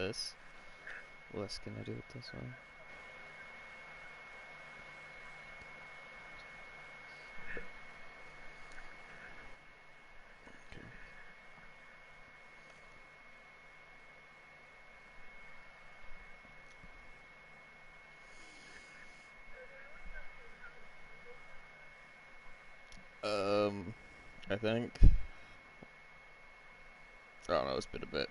this. What else can I do with this one? I think, I don't know, it's been a bit.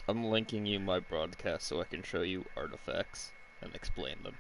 I'm linking you my broadcast so I can show you artifacts and explain them.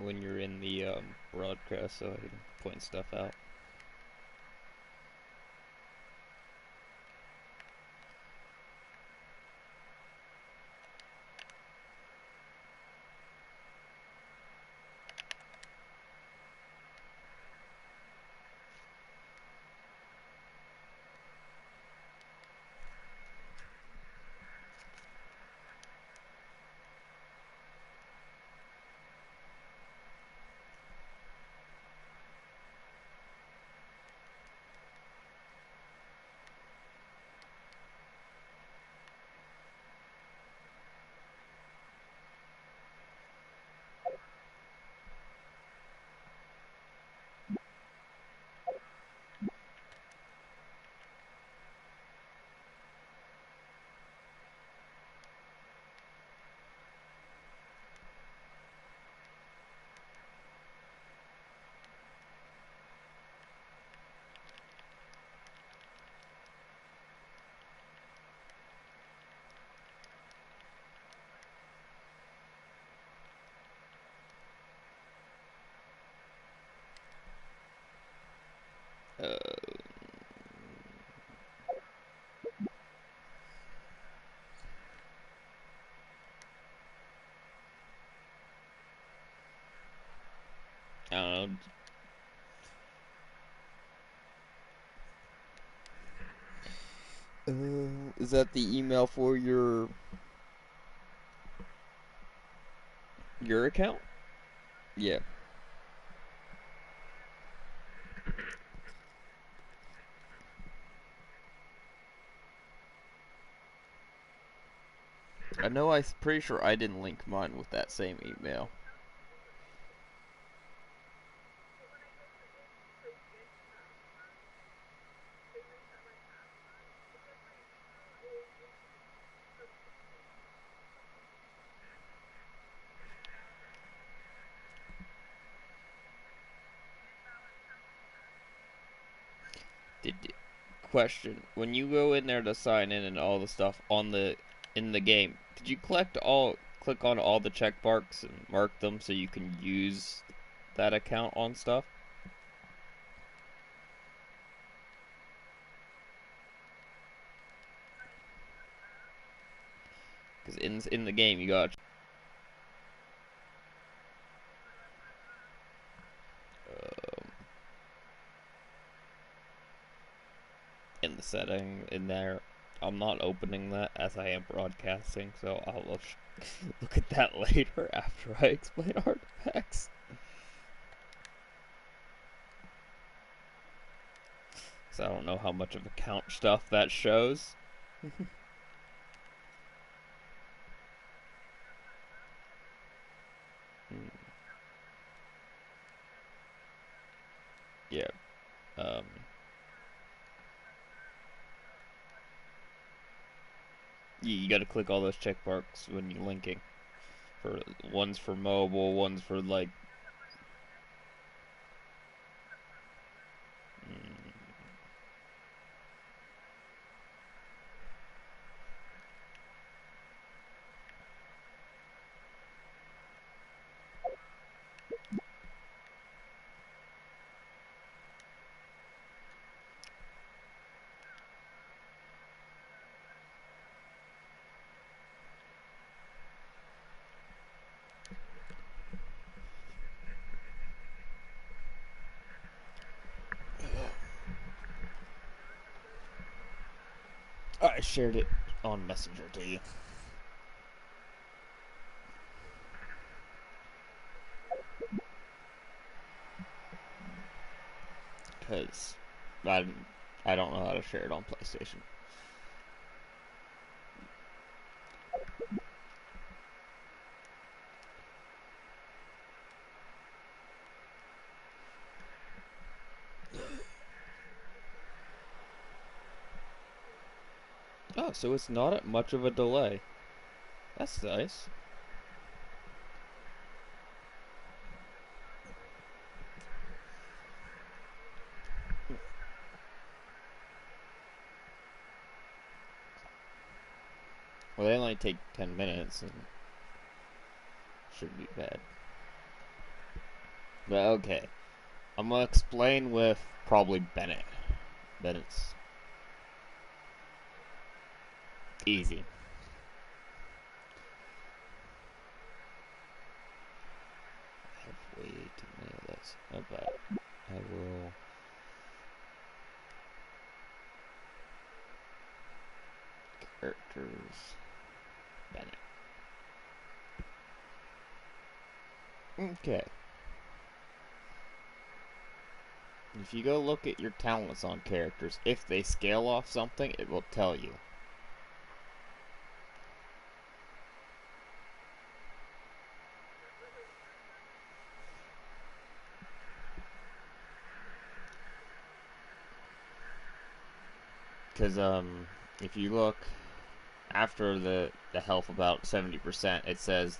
When you're in the broadcast, so I can point stuff out. Uh, I don't know. Is that the email for your account? Yeah. I know. I'm pretty sure I didn't link mine with that same email. Did Question: when you go in there to sign in and all the stuff on the in the game, did you click on all the check marks and mark them so you can use that account on stuff? Because in the game you got in the setting in there. I'm not opening that as I am broadcasting, so I'll look at that later after I explain artifacts. So I don't know how much of account stuff that shows. Yeah. You gotta click all those check marks when you're linking. For one's for mobile, one's for like. I shared it on Messenger to you. Because I don't know how to share it on PlayStation. Oh, so it's not at much of a delay. That's nice. Well, they only take 10 minutes and shouldn't be bad. But okay. I'm gonna explain with probably Bennett. Bennett's easy. I have way too many of those. But I will. Characters. Bennett. Okay. If you go look at your talents on characters, if they scale off something, it will tell you. Because, if you look after the health about 70%, it says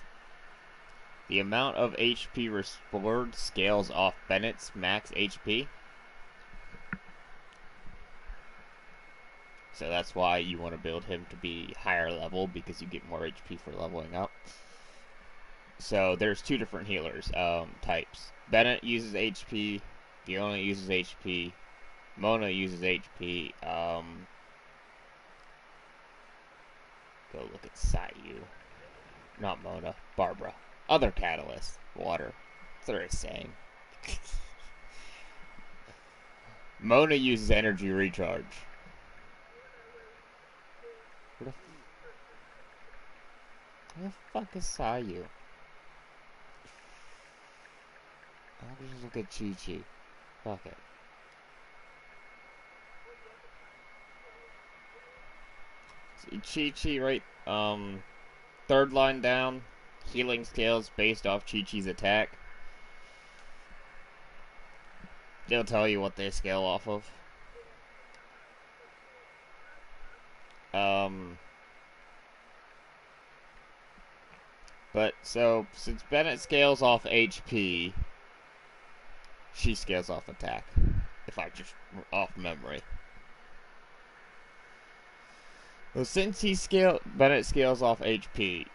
the amount of HP restored scales off Bennett's max HP. So that's why you want to build him to be higher level, because you get more HP for leveling up. So there's two different healers types. Bennett uses HP, Fiona uses HP, Mona uses HP. Go look at Sayu. Not Mona, Barbara. Other catalyst, water. That's what they're saying. Mona uses energy recharge. Where the fuck is Sayu? I'll just look at Chi-Chi. Fuck it. Chi-Chi, right? Third line down. Healing scales based off Chi-Chi's attack. They'll tell you what they scale off of. But, so, since Bennett scales off HP, she scales off attack. If I just, off memory. Well, since Bennett scales off HP,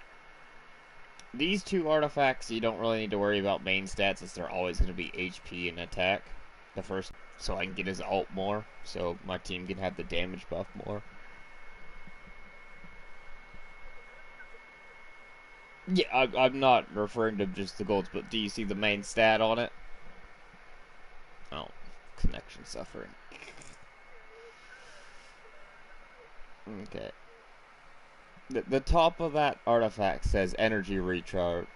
these two artifacts you don't really need to worry about main stats, as they're always going to be HP and attack. The first, so I can get his ult more, so my team can have the damage buff more. Yeah, I'm not referring to just the golds, but do you see the main stat on it? Oh, connection suffering. Okay. The top of that artifact says energy recharge.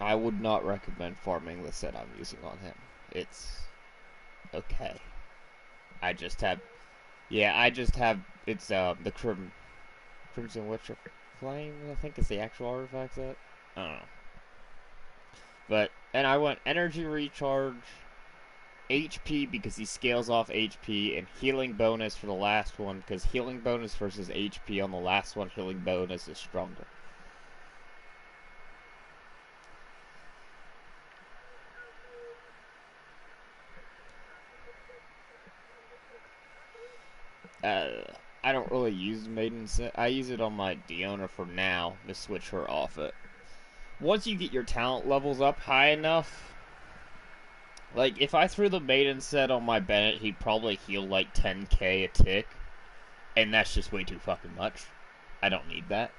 I would not recommend farming the set I'm using on him. It's okay. I just have, yeah, I just have, it's the Crimson Witcher Flame, I think is the actual artifact set. I don't know. But, and I went energy recharge, HP because he scales off HP, and healing bonus for the last one, because healing bonus versus HP on the last one, healing bonus is stronger. I don't really use Maiden set. I use it on my Diona for now to switch her off it. Once you get your talent levels up high enough, like if I threw the Maiden set on my Bennett, he'd probably heal like 10k a tick, and that's just way too fucking much. I don't need that.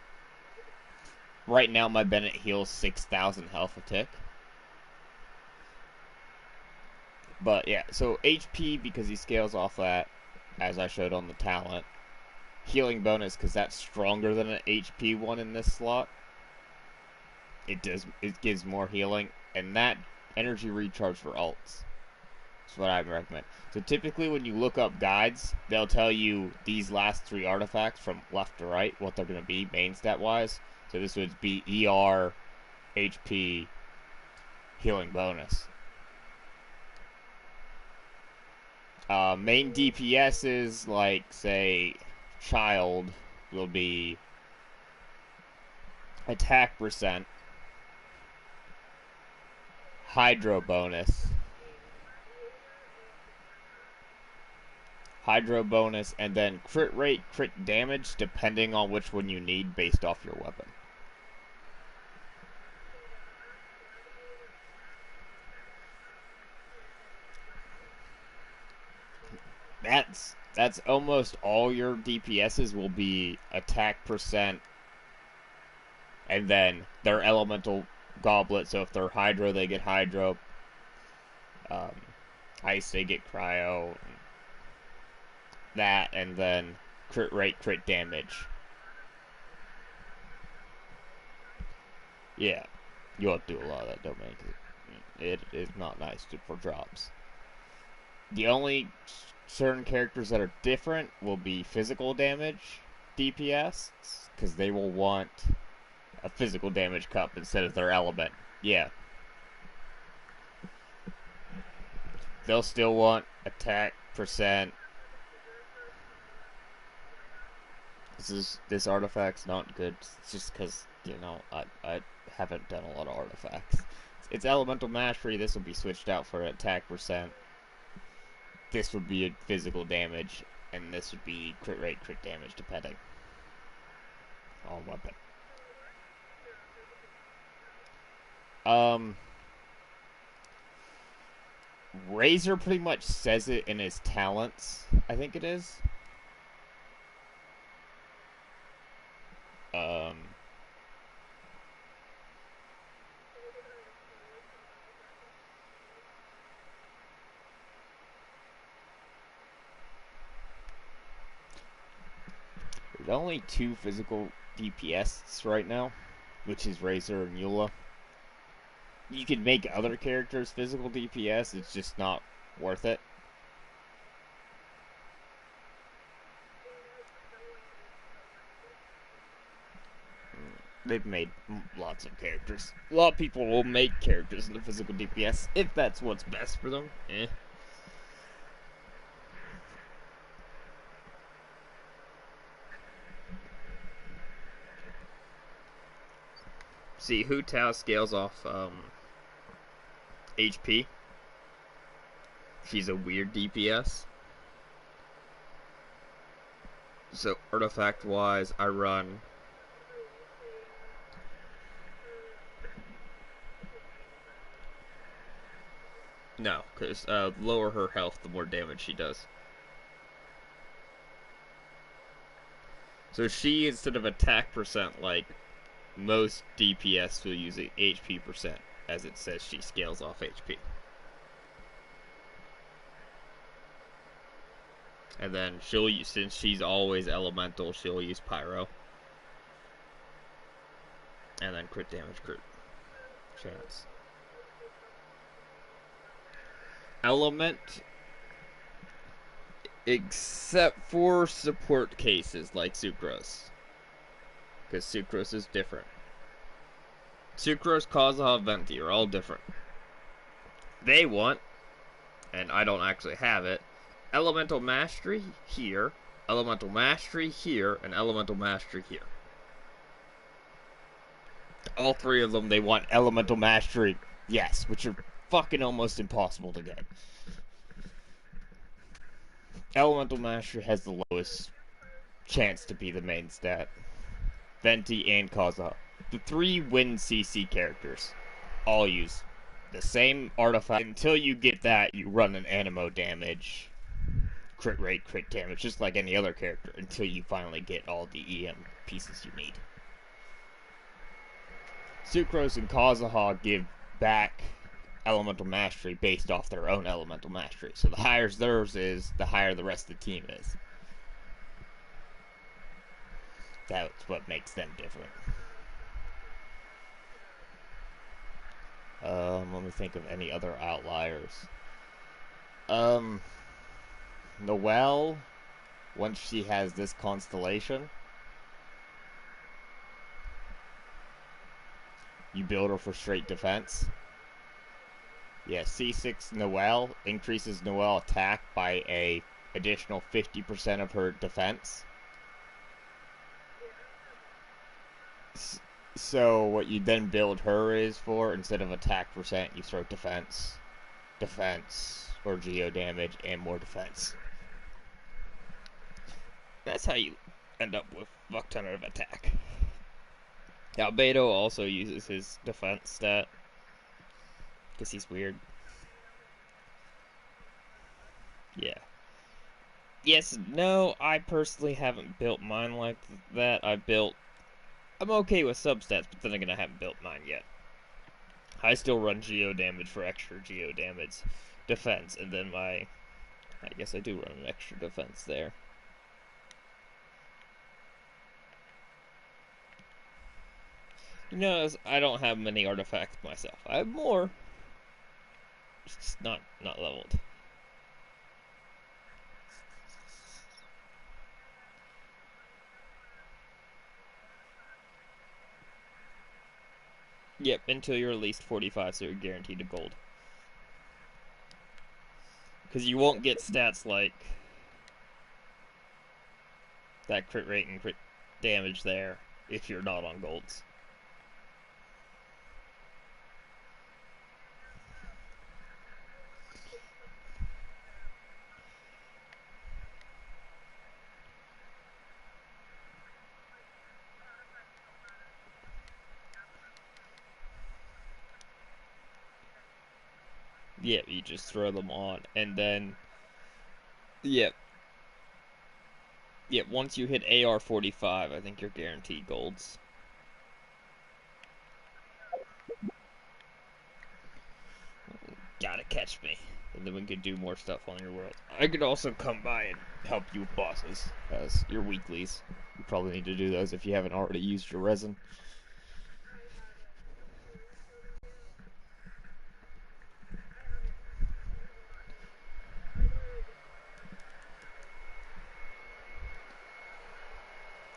Right now, my Bennett heals 6,000 health a tick. But yeah, so HP because he scales off that, as I showed on the talent. Healing bonus because that's stronger than an HP one in this slot. It gives more healing, and that energy recharge for alts. That's what I recommend. So typically when you look up guides, they'll tell you these last three artifacts from left to right, what they're going to be main stat wise. So this would be ER, HP, healing bonus. Main DPSs, like, say, Child, will be attack percent, hydro bonus, and then crit rate, crit damage, depending on which one you need based off your weapon. That's almost all your DPSs will be attack percent, and then their elemental goblet. So if they're hydro, they get hydro. Ice, they get cryo. That, and then crit rate, crit damage. Yeah, you'll have to do a lot of that domain. It is not nice for drops. The only certain characters that are different will be physical damage DPS, because they will want a physical damage cup instead of their element. Yeah. They'll still want attack percent. This artifact's not good. It's just because, you know, I haven't done a lot of artifacts. It's elemental mastery. This will be switched out for attack percent. This would be a physical damage, and this would be crit rate, crit damage, depending on weapon. Razor pretty much says it in his talents, I think it is. There's only two physical DPS right now, which is Razor and Eula. You can make other characters physical DPS, it's just not worth it. They've made lots of characters. A lot of people will make characters in the physical DPS if that's what's best for them. See, Hu Tao scales off HP. She's a weird DPS. So artifact wise, I run no, because lower her health, the more damage she does. So she, instead of attack percent like most DPS, will use HP percent, as it says she scales off HP. And then she'll use, since she's always elemental, she'll use pyro. And then crit damage, crit chance. Element, except for support cases like Sucrose, because Sucrose is different. Sucrose, Kazuha, Venti are all different. They want, and I don't actually have it, Elemental Mastery here, Elemental Mastery here, and Elemental Mastery here. All three of them, they want Elemental Mastery, yes, which are fucking almost impossible to get. Elemental Mastery has the lowest chance to be the main stat. Venti and Kazuha. The three win CC characters all use the same artifact. Until you get that, you run an animo damage, crit rate, crit damage, just like any other character, until you finally get all the EM pieces you need. Sucrose and Kazuha give back Elemental Mastery based off their own Elemental Mastery. So the higher theirs is, the higher the rest of the team is. That's what makes them different. Let me think of any other outliers. Noelle, once she has this constellation, you build her for straight defense. Yeah, C6 Noelle increases Noelle attack by a additional 50% of her defense. So what you then build her is for, instead of attack percent, you throw defense, or geo damage, and more defense. That's how you end up with fuck ton of attack. Albedo also uses his defense stat, because he's weird. Yeah. Yes, no, I personally haven't built mine like that. I'm okay with substats, but then again, I haven't built mine yet. I still run geo damage for extra geo damage defense, and then I guess I do run an extra defense there. You notice I don't have many artifacts myself. I have more. It's just not leveled. Yep, until you're at least 45, so you're guaranteed a gold. Because you won't get stats like that crit rate and crit damage there if you're not on golds. Yep, you just throw them on, and then yep, once you hit AR-45, I think you're guaranteed golds. Gotta catch me, and then we could do more stuff on your world. I could also come by and help you with bosses, as your weeklies. You probably need to do those if you haven't already used your resin.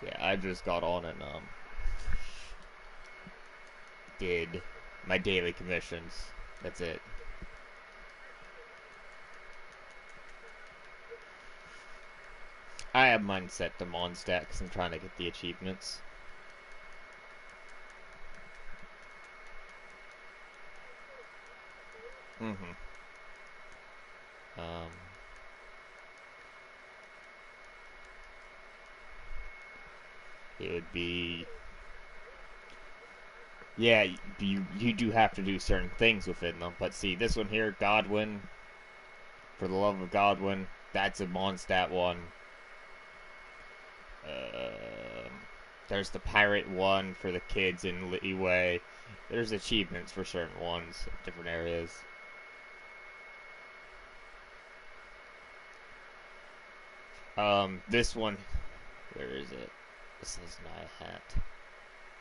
Yeah, I just got on and did my daily commissions. That's it. I have mine set to Mondstack because I'm trying to get the achievements. It would be... Yeah, you do have to do certain things within them. But see, this one here, Godwin, for the love of Godwin, that's a Mondstadt one. Um, there's the pirate one for the kids in Leeway. There's achievements for certain ones, different areas. This one, where is it? This is my hat.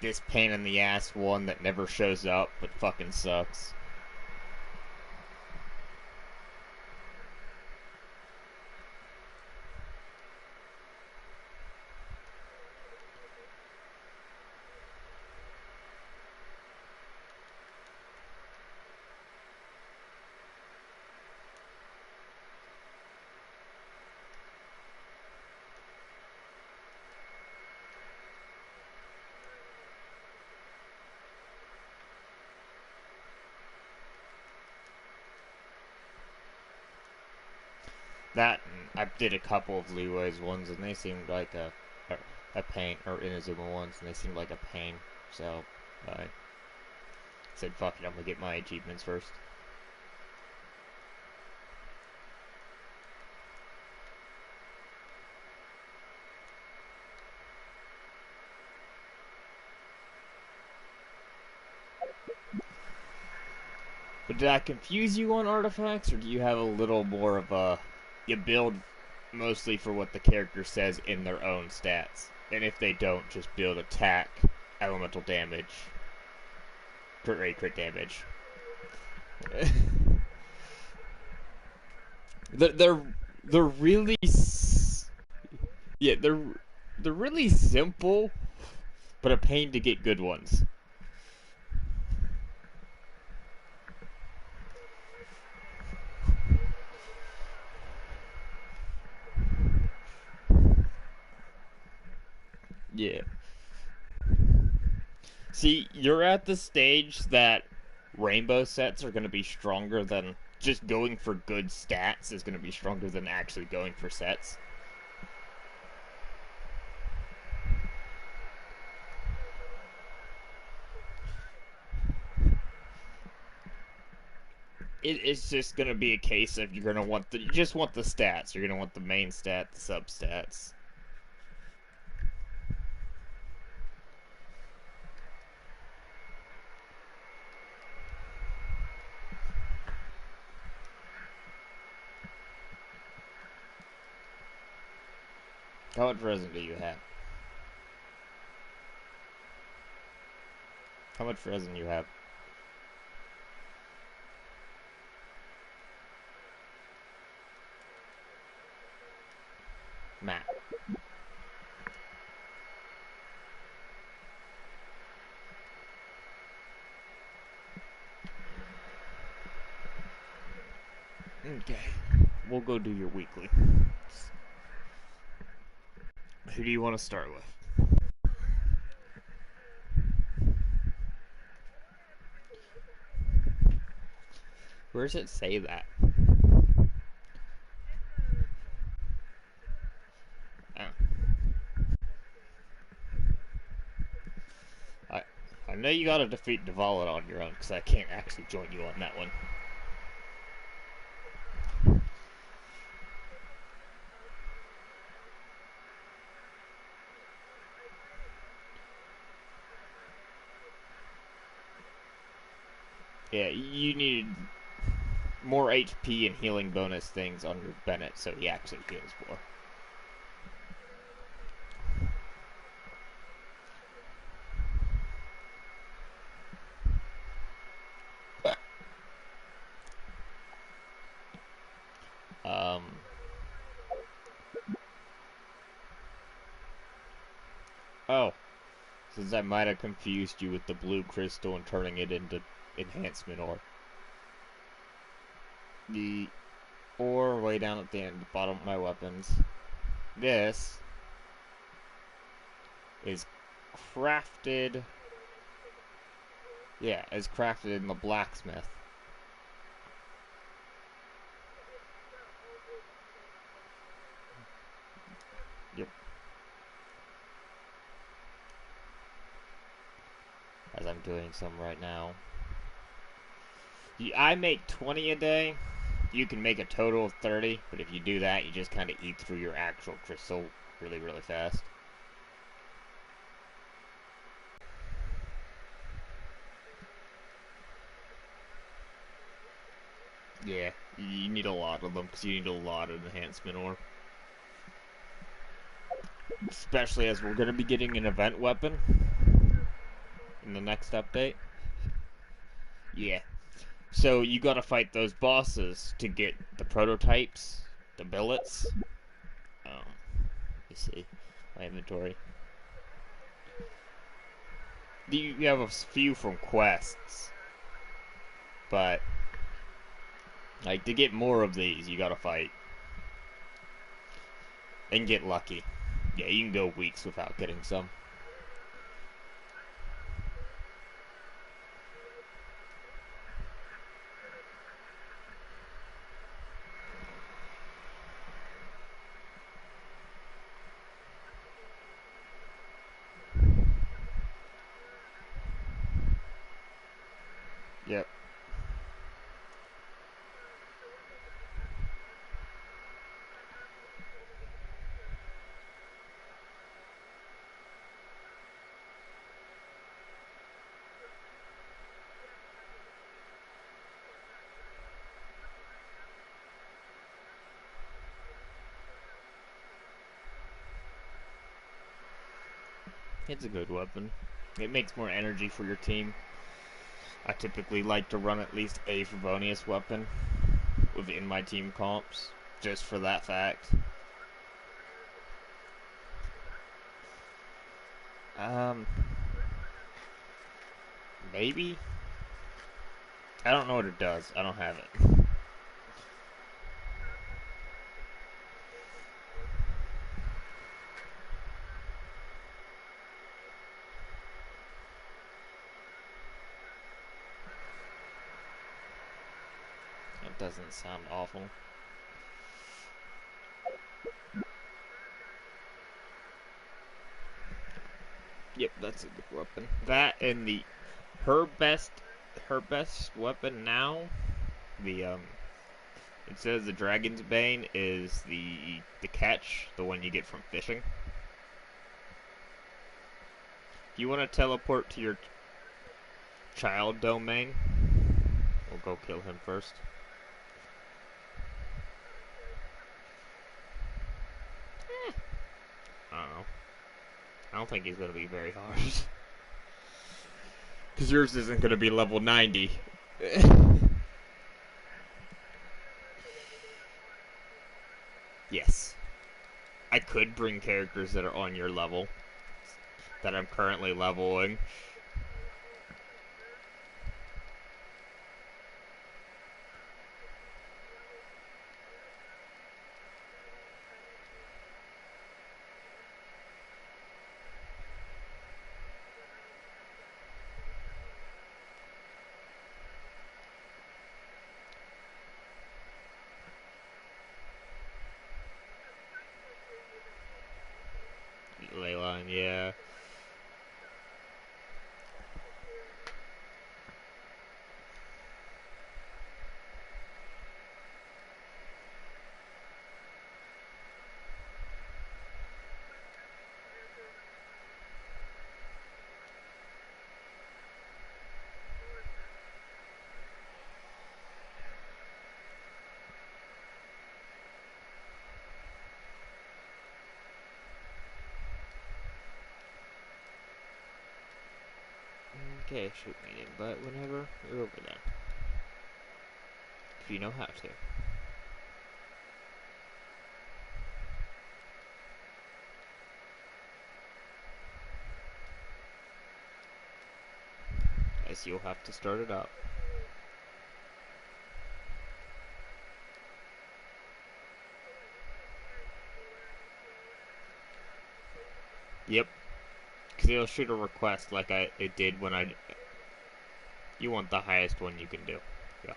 This pain in the ass one that never shows up but fucking sucks. That, I did a couple of Leeway's ones, and they seemed like a pain, or Inazuma ones, and they seemed like a pain. So I said, "Fuck it, I'm gonna get my achievements first." But did I confuse you on artifacts, or do you have a little more of a... You build mostly for what the character says in their own stats. And if they don't, just build attack, elemental damage, crit rate, crit damage. they're really... Yeah, they're really simple, but a pain to get good ones. Yeah. See, you're at the stage that rainbow sets are going to be stronger than just going for good stats is going to be stronger than actually going for sets. It's just going to be a case of you're going to want you just want the stats. You're going to want the main stat, the sub stats. How much resin do you have? How much resin you have? Matt. Okay. We'll go do your weekly. Who do you want to start with? Where does it say that? I know you gotta defeat Devalit on your own, because I can't actually join you on that one. Yeah, you need more HP and healing bonus things on your Bennett, so he actually heals more. Oh, since I might have confused you with the blue crystal and turning it into enhancement ore. The ore way down at the end, the bottom of my weapons. This is crafted. Yeah, is crafted in the blacksmith. Yep. As I'm doing some right now. I make 20 a day. You can make a total of 30, but if you do that, you just kind of eat through your actual crystal really, really fast. Yeah, you need a lot of them because you need a lot of enhancement ore. Especially as we're going to be getting an event weapon in the next update. Yeah. So you gotta fight those bosses to get the prototypes, the billets. Let me see my inventory. You have a few from quests, but like to get more of these, you gotta fight and get lucky. Yeah, you can go weeks without getting some. Yep. It's a good weapon. It makes more energy for your team. I typically like to run at least a Favonius weapon within my team comps, just for that fact. Um, Maybe? I don't know what it does. I don't have it. It doesn't sound awful. Yep, that's a good weapon. That and the her best weapon now, the it says the Dragon's Bane is the catch, the one you get from fishing. If you want to teleport to your child domain, we'll go kill him first. I don't know. I don't think he's gonna be very hard. Because yours isn't gonna be level 90. Yes. I could bring characters that are on your level that I'm currently leveling. Leyline, yeah. Okay, shoot me in the butt whenever you're over there. If you know how to. As you'll have to start it up. Yep. Because it'll shoot a request like it did when I... You want the highest one you can do. Yeah.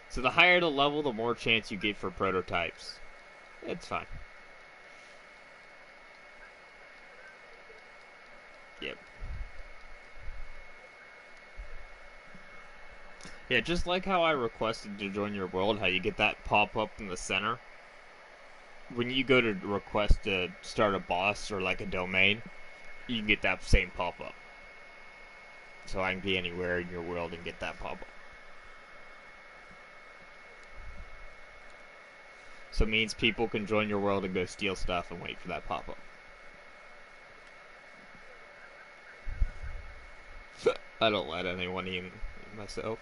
So the higher the level, the more chance you get for prototypes. It's fine. Yep. Yeah, just like how I requested to join your world, how you get that pop-up in the center. When you go to request to start a boss or like a domain, you can get that same pop-up. So I can be anywhere in your world and get that pop-up. So it means people can join your world and go steal stuff and wait for that pop-up. I don't let anyone in myself.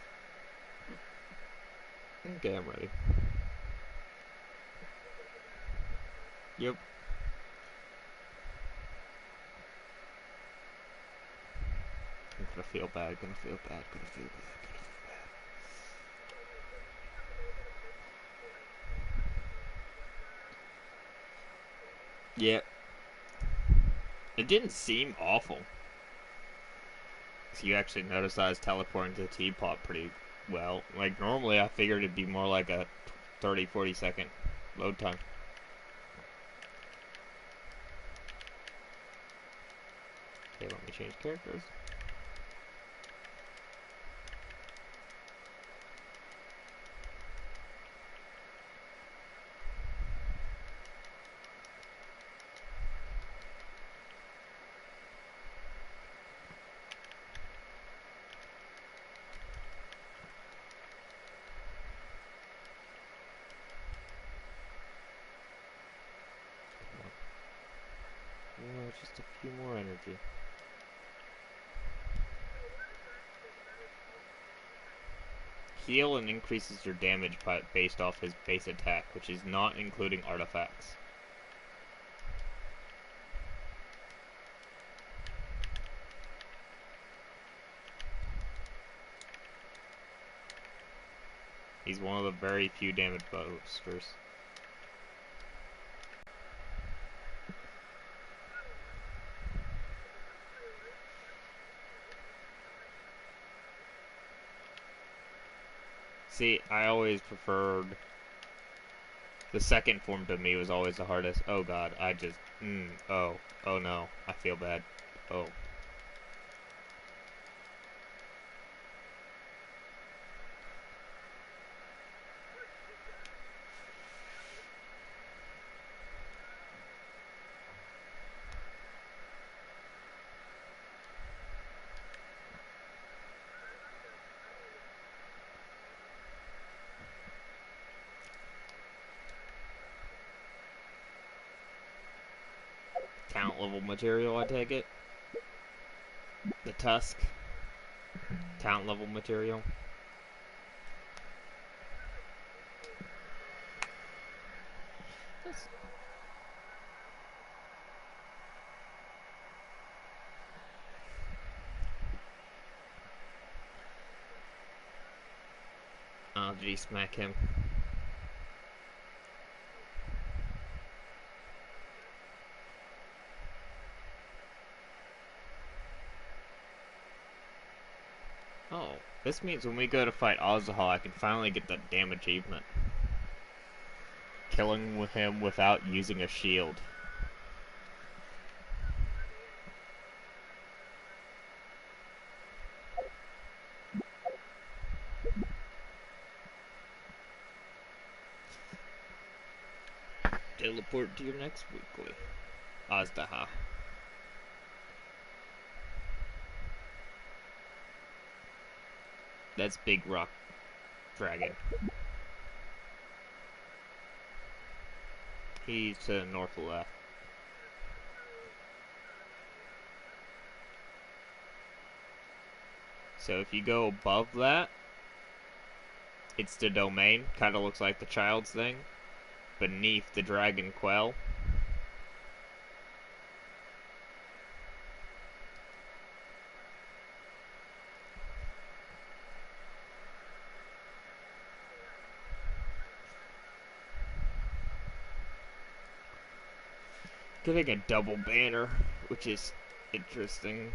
Okay, I'm ready. Yep. I'm gonna feel bad, gonna feel bad, gonna feel bad, gonna feel bad. Yeah. It didn't seem awful. So you actually noticed I was teleporting to the teapot pretty well. Like, normally I figured it'd be more like a 30-40 second load time. Okay, let me change characters. Oh, just a few more energy. Heal and increases your damage based off his base attack, which is not including artifacts. He's one of the very few damage boosters. See, I always preferred... The second form to me was always the hardest. Oh god, I just... oh no, I feel bad. Oh. Talent level material, I take it. The tusk. Talent level material. Oh, did he smack him? Oh, this means when we go to fight Azahal, I can finally get the damn achievement. Killing with him without using a shield. Teleport to your next weekly. Azdaha. That's Big Rock Dragon. He's to the north left. So if you go above that, it's the domain. Kind of looks like the child's thing. Beneath the dragon quell. Getting a double banner, which is interesting.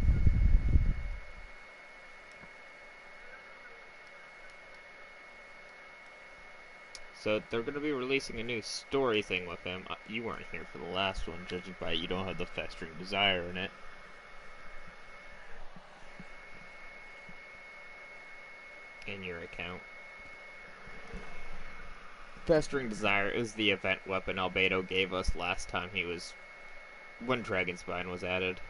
So they're going to be releasing a new story thing with him. You weren't here for the last one, judging by you don't have the Festering Desire in it. In your account. Festering Desire is the event weapon Albedo gave us last time he was... when Dragonspine was added.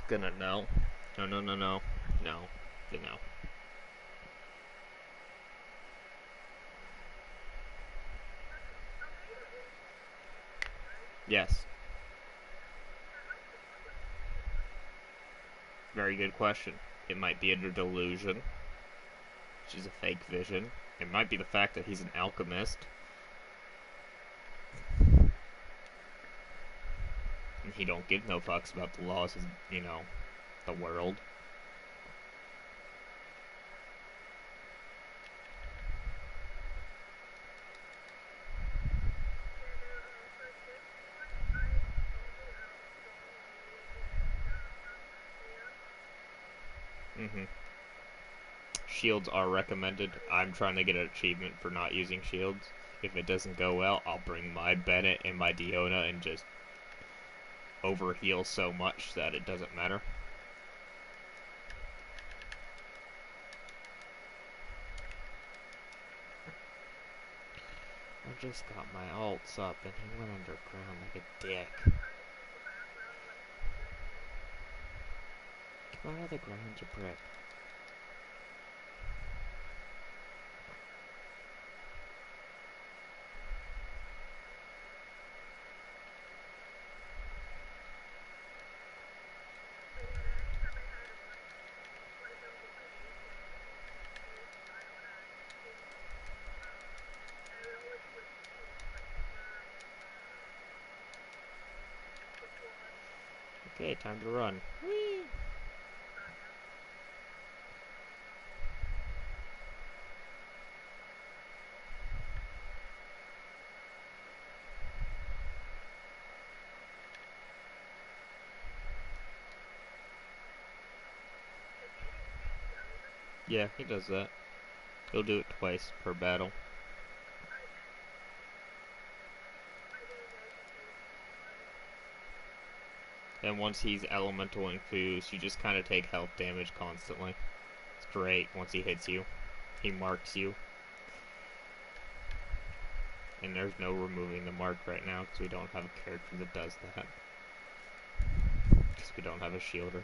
gonna no. No, no, no, no. No. No. Yes. Very good question. It might be a delusion, which is a fake vision. It might be the fact that he's an alchemist. And he don't give no fucks about the laws of, the world. Mm-hmm. Shields are recommended. I'm trying to get an achievement for not using shields. If it doesn't go well, I'll bring my Bennett and my Diona and just overheal so much that it doesn't matter. I just got my ults up and he went underground like a dick. Come out of the ground, you prick. Okay, time to run. Whee! Yeah, he does that. He'll do it twice per battle. And once he's elemental infused, you just kind of take health damage constantly. It's great once he hits you. He marks you. And there's no removing the mark right now because we don't have a character that does that. Because we don't have a shielder.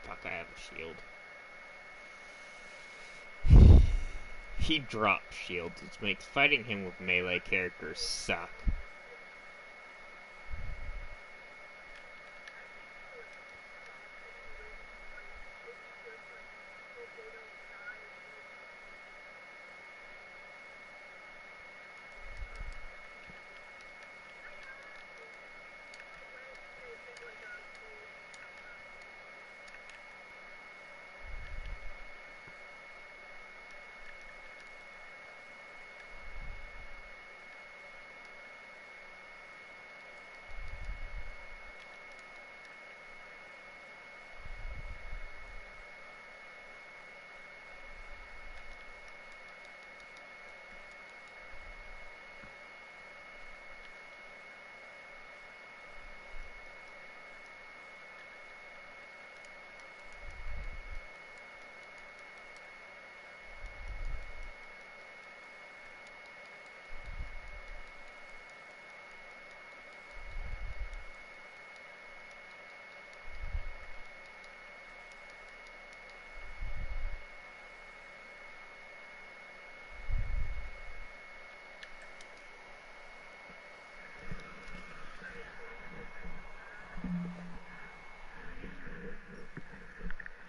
Fuck, I have a shield. He drops shields, which makes fighting him with melee characters suck.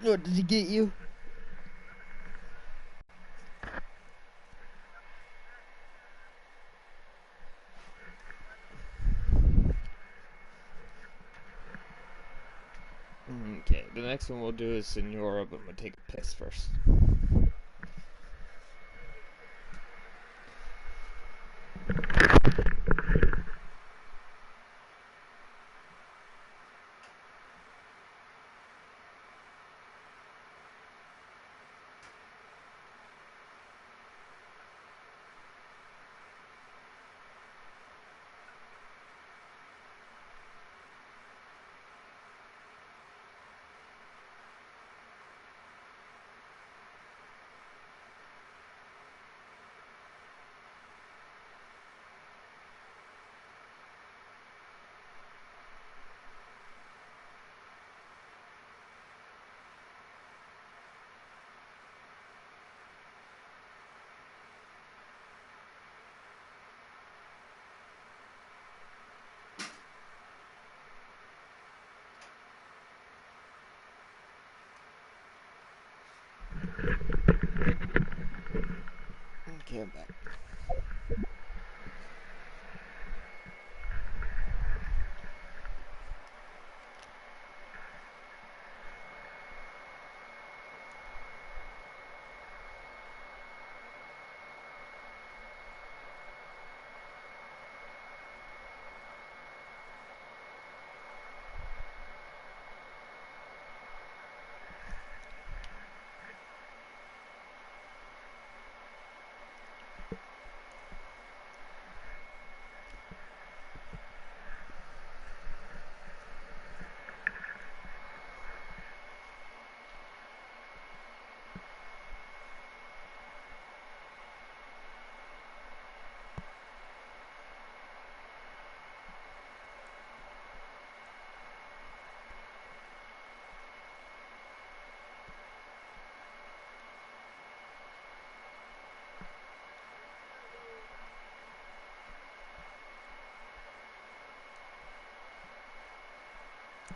What, did he get you? Okay, the next one we'll do is Senora, but I'm gonna take a piss first. Okay, I'm back.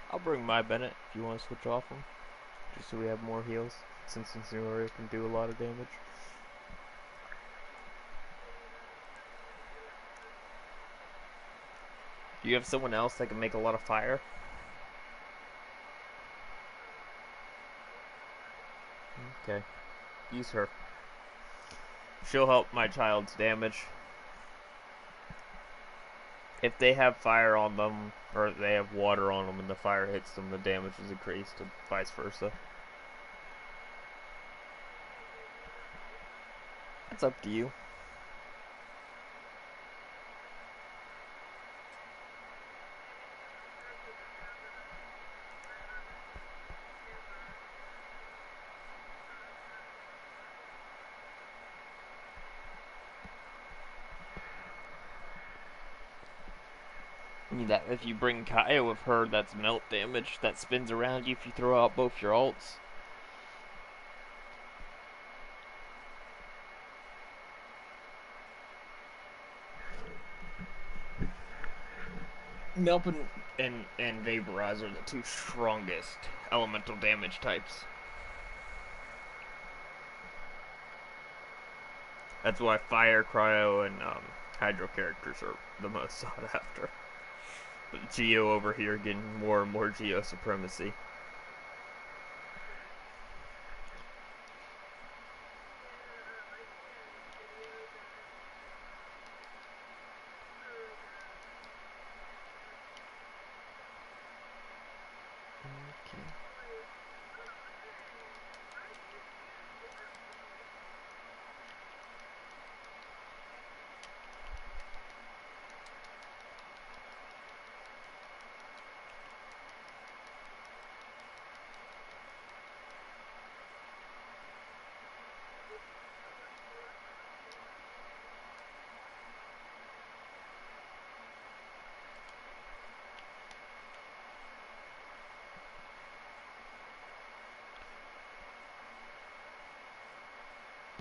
I'll bring my Bennett if you want to switch off him, just so we have more heals, since Incineroar can do a lot of damage. Do you have someone else that can make a lot of fire? Okay, use her. She'll help my child's damage. If they have fire on them, or they have water on them and the fire hits them, the damage is increased, and vice versa. That's up to you. That if you bring Kaya with her, that's melt damage that spins around you if you throw out both your alts. Melp and Vaporize are the two strongest elemental damage types. That's why Fire, Cryo, and Hydro characters are the most sought after. But Geo over here getting more and more Geo supremacy.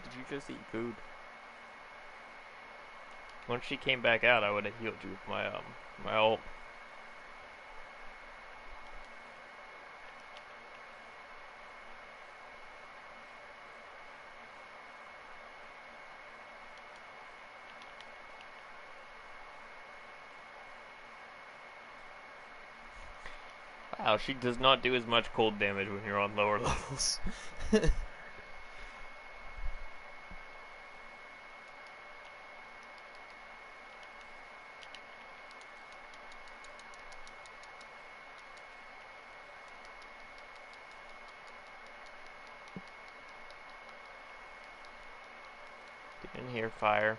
Did you just eat food? Once she came back out, I would have healed you with my ult. Wow, she does not do as much cold damage when you're on lower levels. Get in here, fire.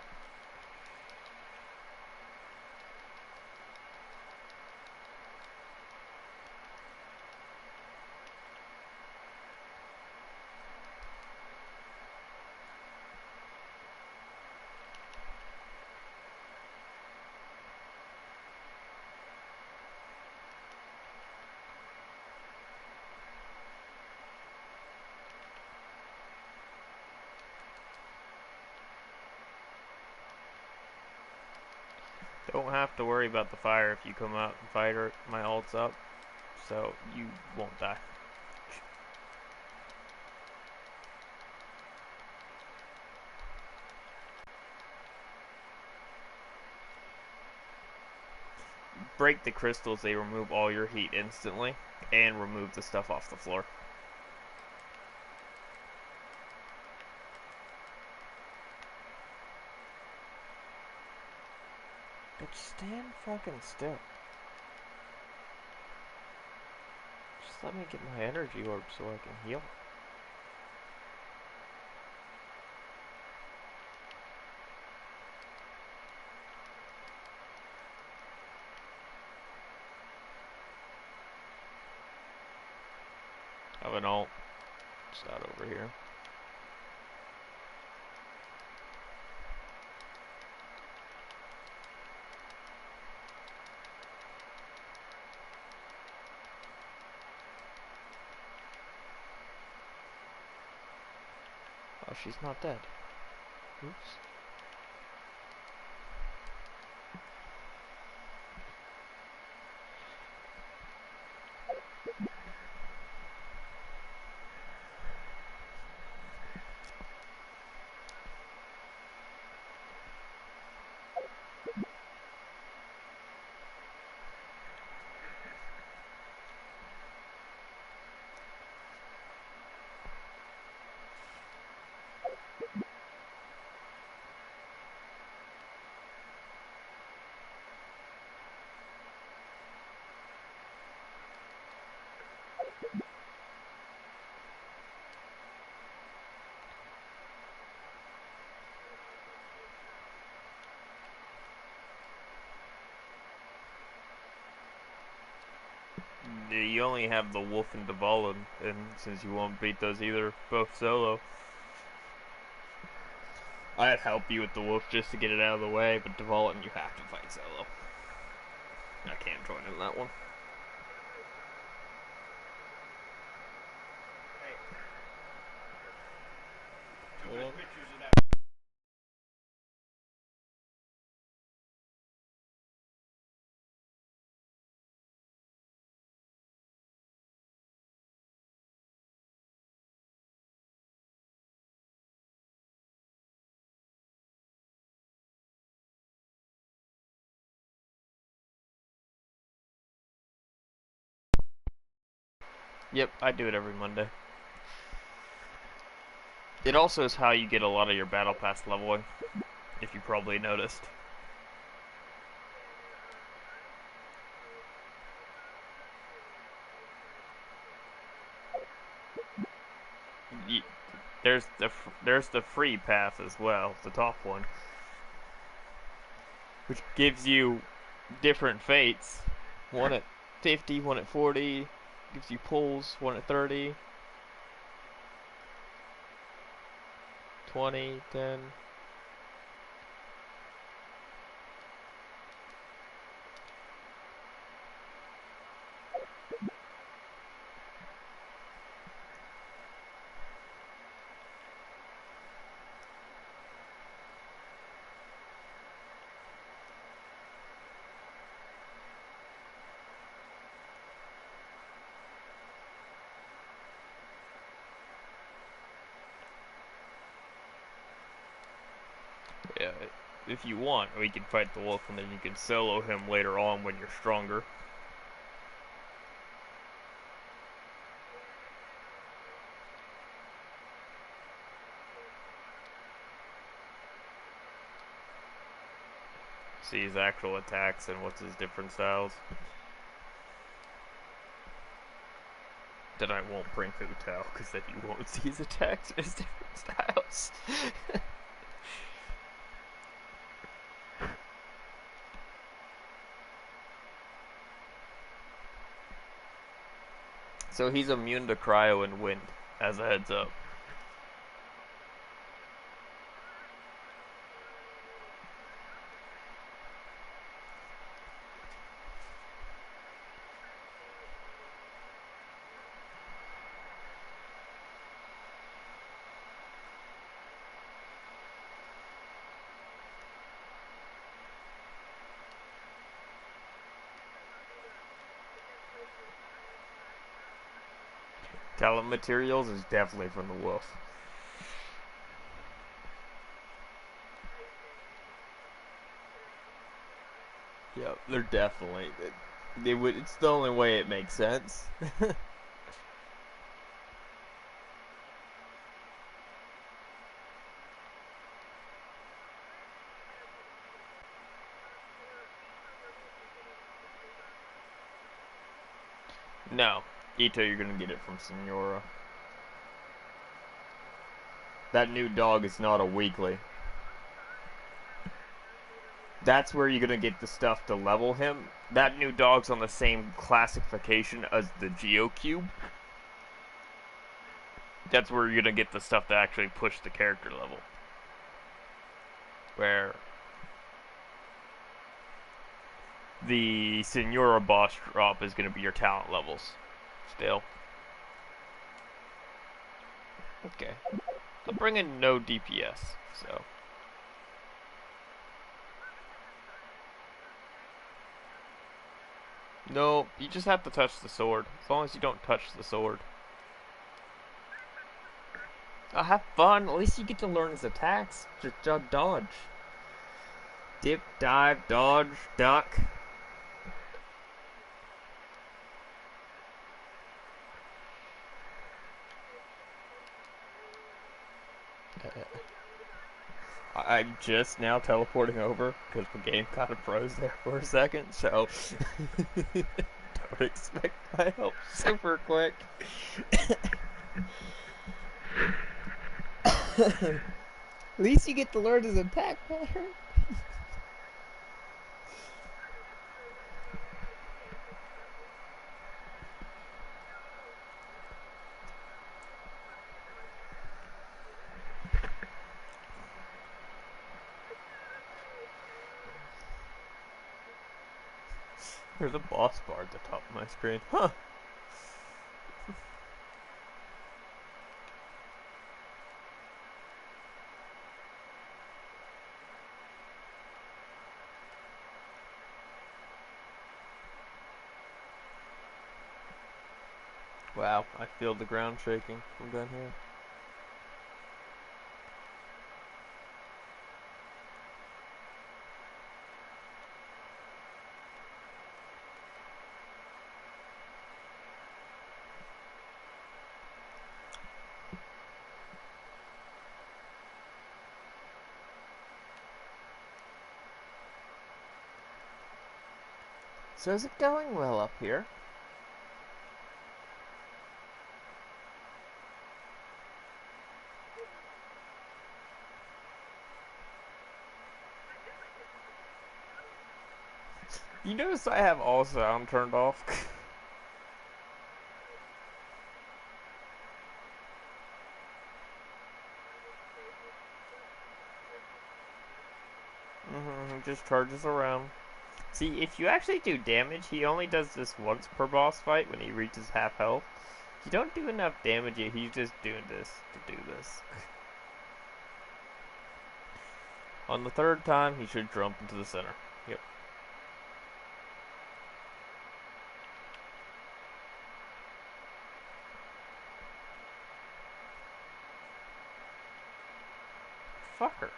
Don't have to worry about the fire if you come out and fight her. My ult's up, so you won't die. break the crystals, they remove all your heat instantly and remove the stuff off the floor. But stand fucking still. Just let me get my energy orb so I can heal. Have an ult. It's not over here. Oh, she's not dead. Oops. You only have the Wolf and Duvall, and since you won't beat those either, both solo. I'd help you with the Wolf just to get it out of the way, but Duvall, you have to fight solo. I can't join in that one. Hey. Pictures of that. Yep, I do it every Monday. It also is how you get a lot of your battle pass leveling, if you probably noticed. There's the free path as well, the top one, which gives you different fates. One at 50, one at 40, gives you pulls, one at 30, 20, 10. Yeah, if you want, we can fight the wolf and then you can solo him later on when you're stronger. See his actual attacks and what's his different styles. Then I won't bring Hu Tao, because then you won't see his attacks and his different styles. So he's immune to cryo and wind, as a heads up. Talent materials is definitely from the wolf. Yeah, they're definitely. They would. It's the only way it makes sense. No, Ito, you're gonna get it from Senora. That new dog is not a weekly. That's where you're gonna get the stuff to level him. That new dog's on the same classification as the Geocube. That's where you're gonna get the stuff to actually push the character level. Where the Senora boss drop is gonna be your talent levels. Still. Okay. They'll bring in no DPS, so. No, you just have to touch the sword. As long as you don't touch the sword. Oh, have fun. At least you get to learn his attacks. Just dodge. Dip, dive, dodge, duck. I'm just now teleporting over because the game kind of froze there for a second, so don't expect my help super quick. At least you get to learn his attack pattern. There's a boss bar at the top of my screen. Huh. Wow, I feel the ground shaking from down here. So is it going well up here? You notice I have all sound turned off? He just charges around. See, if you actually do damage, he only does this once per boss fight when he reaches half health. If you don't do enough damage, he's just doing this to do this. On the third time, he should jump into the center. Yep. Fucker.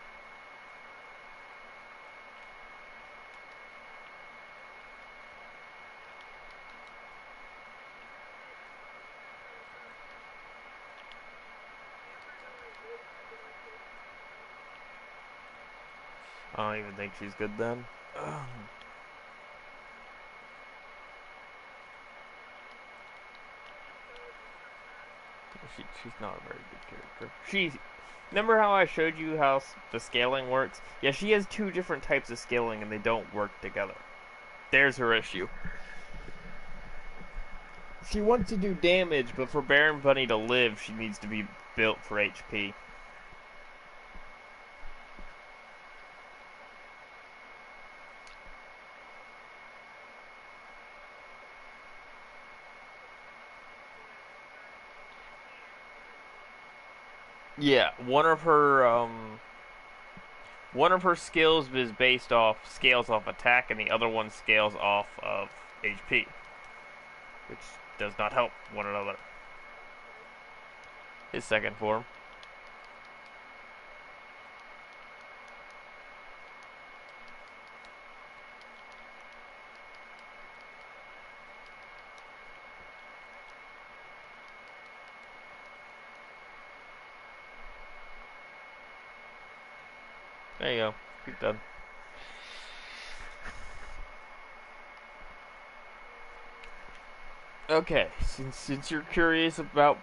I don't even think she's good then. She's not a very good character. Remember how I showed you how the scaling works? Yeah, she has two different types of scaling and they don't work together. There's her issue. She wants to do damage, but for Baron Bunny to live, she needs to be built for HP. Yeah, one of her skills is based off scales off attack, and the other one scales off of HP, which does not help one another. His second form. There you go. You're done. Okay, since you're curious about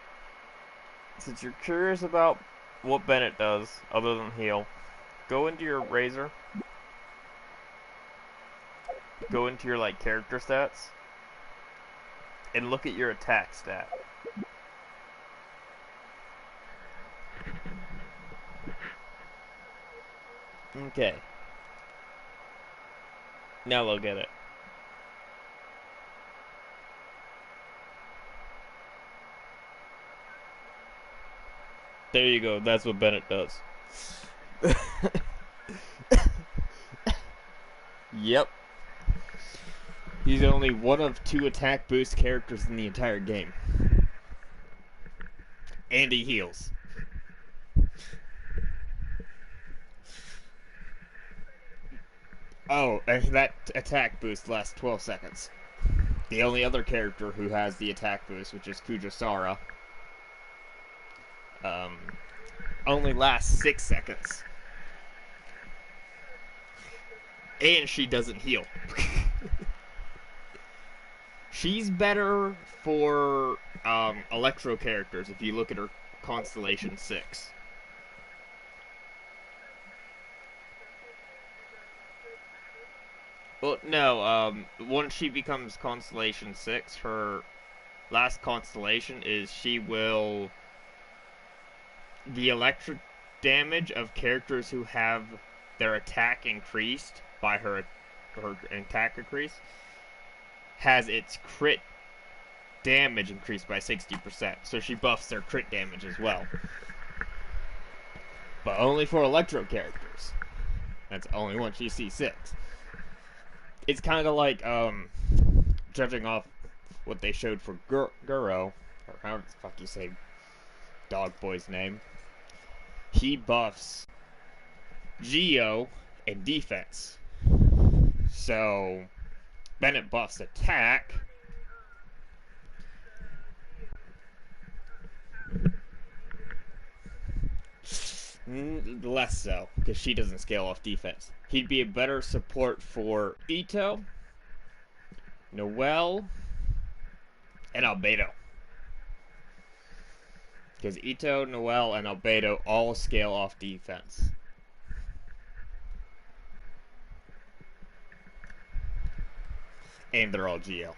what Bennett does other than heal, go into your Razor. Go into your like character stats and look at your attack stat. Okay. Now look at it. There you go. That's what Bennett does. Yep. He's only one of 2 attack boost characters in the entire game. And he heals. Oh, and that attack boost lasts 12 seconds. The only other character who has the attack boost, which is Kujasara, only lasts 6 seconds. And she doesn't heal. She's better for Electro characters if you look at her Constellation 6. Well, no, once she becomes Constellation 6, her last constellation is she will... The electric damage of characters who have their attack increased by her attack increase has its crit damage increased by 60%. So she buffs their crit damage as well. But only for Electro characters. That's only once you see 6. It's kind of like, judging off what they showed for Guro, or how the fuck you say Dog Boy's name. He buffs Geo and defense. So, Bennett buffs attack. Less so, because she doesn't scale off defense. He'd be a better support for Ito, Noelle, and Albedo. Because Ito, Noelle, and Albedo all scale off defense. And they're all GL.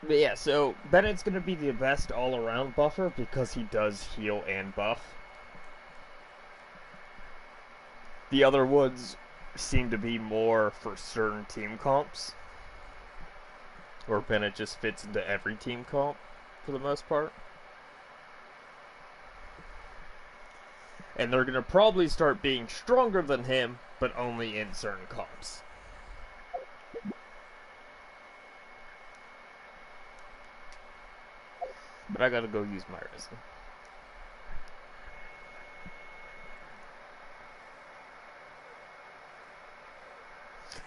But yeah, so Bennett's going to be the best all-around buffer because he does heal and buff. The other ones seem to be more for certain team comps. Or Bennett just fits into every team comp for the most part. And they're going to probably start being stronger than him, but only in certain comps. But I gotta go use my resin.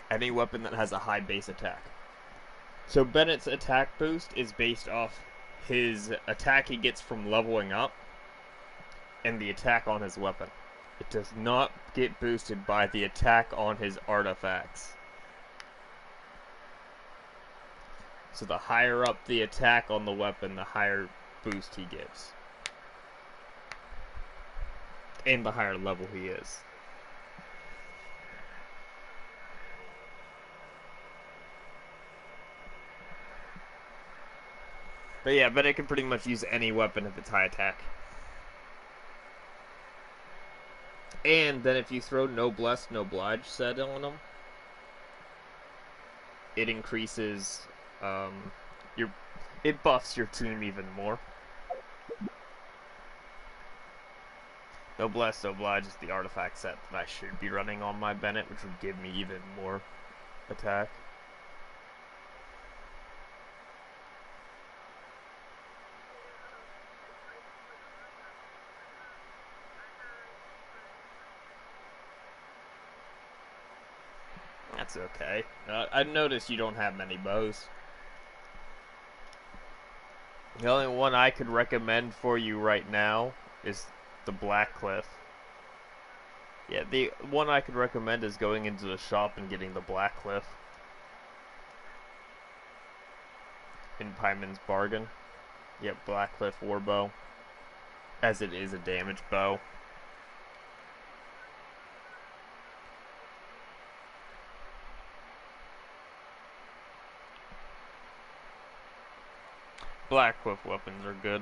Any weapon that has a high base attack. So Bennett's attack boost is based off his attack he gets from leveling up and the attack on his weapon. It does not get boosted by the attack on his artifacts. So the higher up the attack on the weapon, the higher boost he gives. And the higher level he is. But yeah, Bennett can pretty much use any weapon if it's high attack. And then if you throw no bless, no oblige set on him, it increases it buffs your team even more. No bless, no oblige is the artifact set that I should be running on my Bennett, which would give me even more attack. That's okay. I noticed you don't have many bows. The only one I could recommend for you right now is the Black Cliff. Yeah, the one I could recommend is going into the shop and getting the Black Cliff. In Pyman's Bargain. Yep, Black Cliff Warbow. As it is a damaged bow. Black Cliff weapons are good.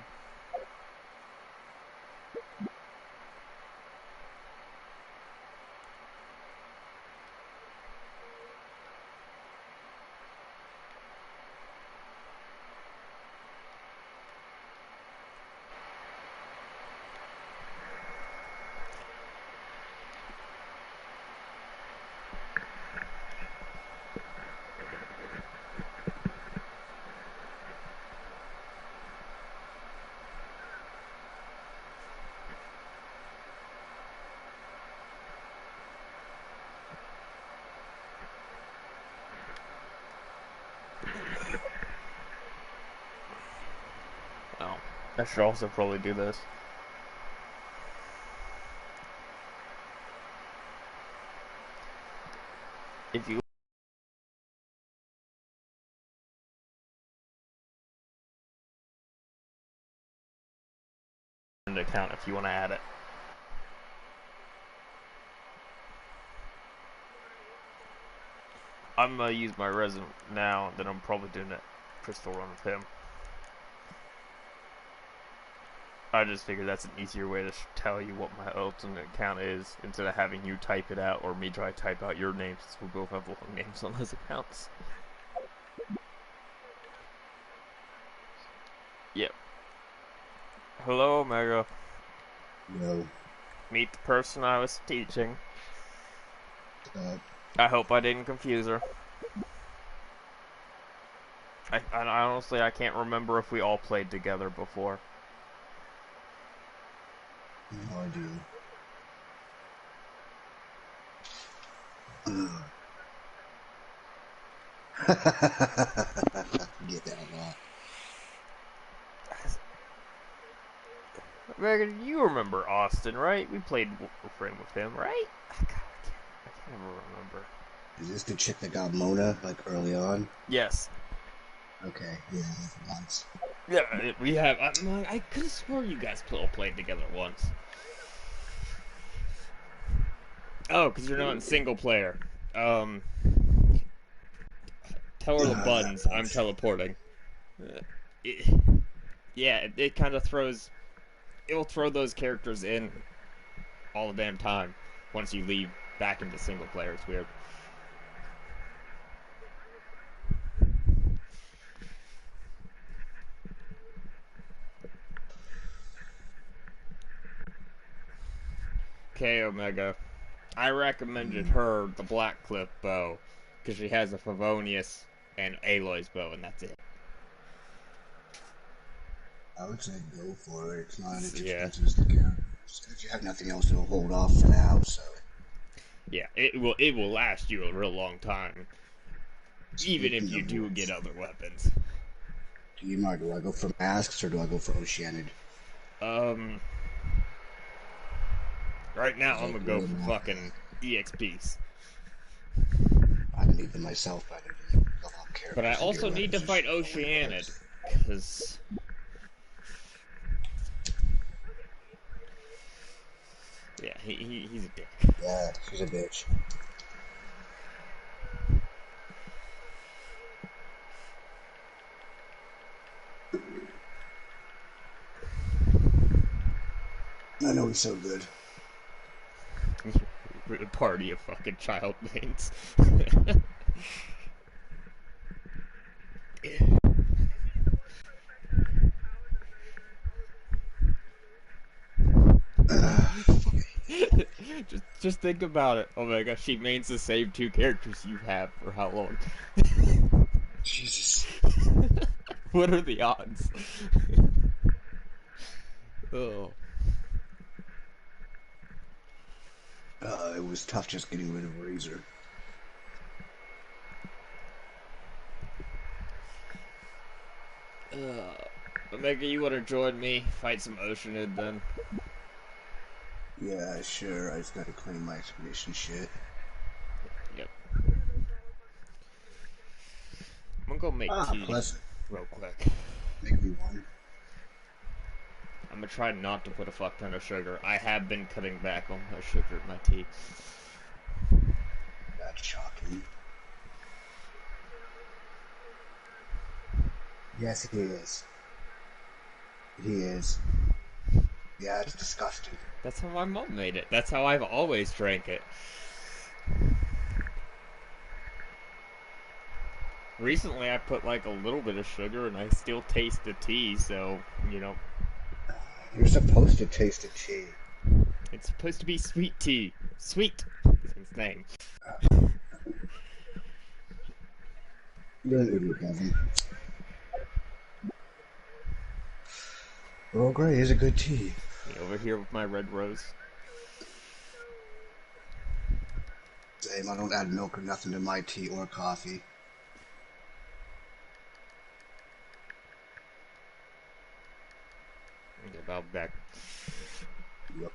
Oh, I should also probably do this. If you an account if you want to add it. I'm gonna use my resin now, then I'm probably doing a crystal run with him. I just figured that's an easier way to tell you what my ultimate account is, instead of having you type it out or me try to type out your name, since we both have long names on those accounts. Yep. Hello, Omega. Yo. Meet the person I was teaching. I hope I didn't confuse her. I honestly, I can't remember if we all played together before. No idea. Get that a lot. Megan, you remember Austin, right? We played Warframe with him, right? God, I can't ever remember. Is this the chick that got Mona, like, early on? Yes. Okay, yeah, once. Yeah, we have. I could have swore you guys all played together once. Oh, because you're not in single player. Tell her the buttons. I'm teleporting. Yeah, it kind of throws. It'll throw those characters in all the damn time once you leave back into single player. It's weird. Okay, Omega. I recommended her the Black Cliff bow because she has a Favonius and Aloy's bow, and that's it. I would say go for it. It's not as Yeah. expensive as the characters. If you have nothing else, it'll hold off for now, so. Yeah, it will last you a real long time. Even if you do get other weapons. DMR, do I go for masks or do I go for Oceanid? Right now I'm gonna go for fucking EXPs. I need them myself, but I need to level up characters. But I also need to fight Oceanid, because... Yeah, he's a dick. Yeah, he's a bitch. I know he's so good. We're a party of fucking child mains. just think about it. Oh my gosh, she mains the same two characters you have for how long? Jesus. What are the odds? Oh. It was tough just getting rid of Razor. Omega, you want to join me? Fight some Oceanid then? Yeah, sure. I just gotta claim my expedition shit. Yep. I'm gonna go make Ah, tea pleasant. real quick. Make me one. I'm gonna try not to put a fuck ton of sugar. I have been cutting back on the sugar in my tea. That's shocking. Yes, he is. He is. Yeah, it's disgusting. That's how my mom made it. That's how I've always drank it. Recently, I put like a little bit of sugar, and I still taste the tea. So You're supposed to taste the tea. it's supposed to be sweet tea. Sweet is its name. You're an idiot, Kevin. Earl Grey is a good tea. Me over here with my red rose. Same. I don't add milk or nothing to my tea or coffee. Okay, about back. Yep.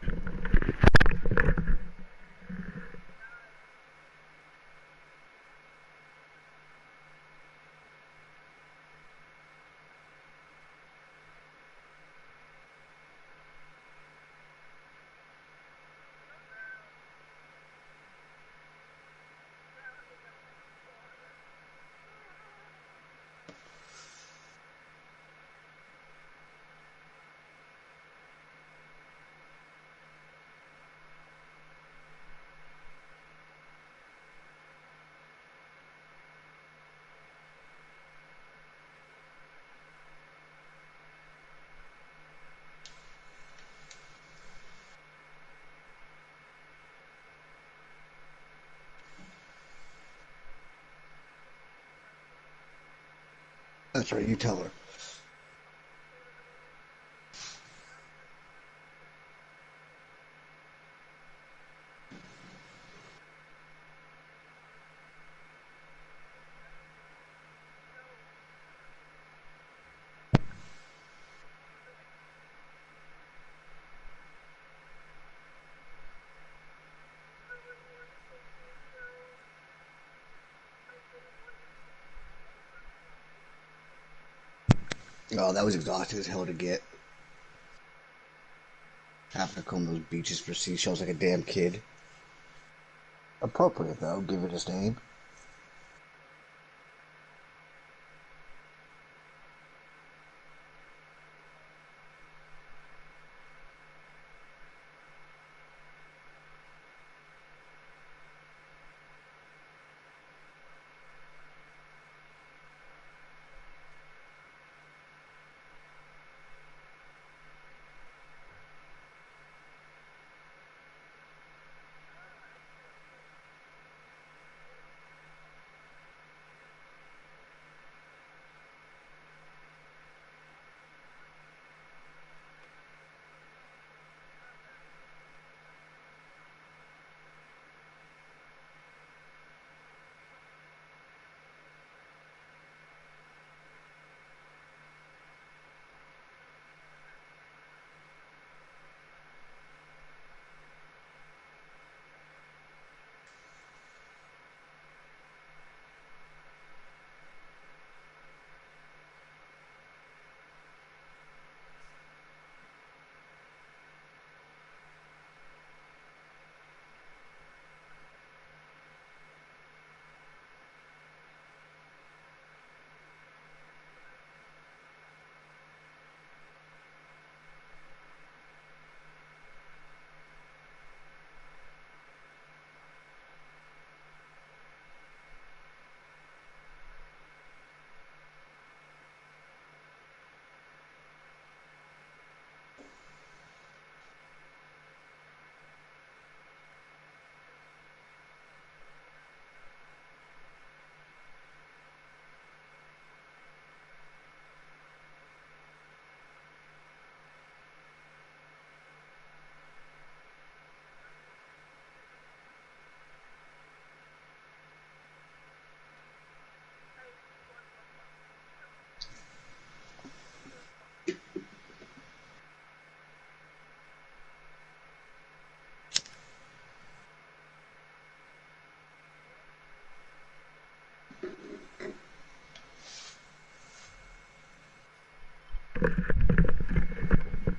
That's right. You tell her. Oh, that was exhausting as hell to get. Having to comb those beaches for seashells like a damn kid. Appropriate, though, give it its name.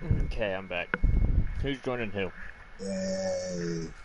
Okay, I'm back. Who's joining who? Yay.